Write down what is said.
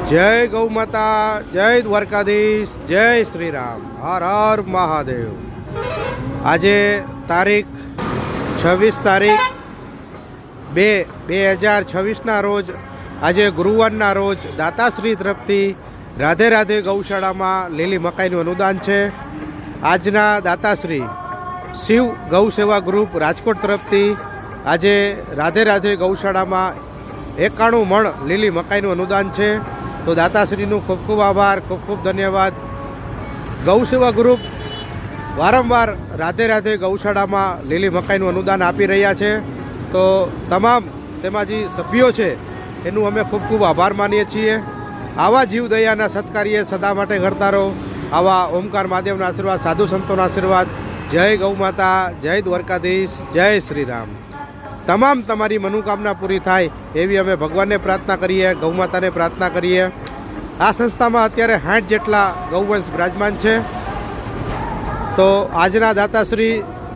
जय गौ माता, जय द्वारकाधीश, जय श्री राम, हर हर महादेव। આજે તારીખ 26/2/2026ના રોજ આજે ગુરુવારના રોજ દાતાશ્રી તરફથી રાધે રાધે ગૌશાળામાં લીલી મકાઈનું અનુદાન છે। આજના દાતાશ્રી શિવ ગૌ સેવા ગ્રુપ રાજકોટ તરફથી આજે રાધે રાધે ગૌશાળામાં 91 મણ લીલી મકાઈનું અનુદાન છે। તો દાતાશ્રીનું ખૂબ ખૂબ આભાર, ખૂબ ખૂબ ધન્યવાદ। ગૌ સેવા ગ્રુપ વારંવાર રાધે રાધે ગૌશાળામાં લીલી મકાઈનું અનુદાન આપી રહ્યા છે। તો તમામ તેમાં જે સભ્યો છે એનું અમે ખૂબ ખૂબ આભાર માનીએ છીએ। આવા જીવદયાના સત્કાર્ય સદા માટે કરતા રહો। આવા ઓમકાર મહાદેવના આશીર્વાદ, સાધુ સંતોના આશીર્વાદ। જય ગૌ માતા, જય દ્વારકાધીશ, જય શ્રી રામ। તમામ તમારી મનોકામના પૂરી થાય એવી અમે ભગવાનને પ્રાર્થના કરીએ, ગૌ માતાને પ્રાર્થના કરીએ। આ સંસ્થામાં અત્યારે 60 જેટલા ગૌવંશ બિરાજમાન છે। તો આજના દાતાશ્રી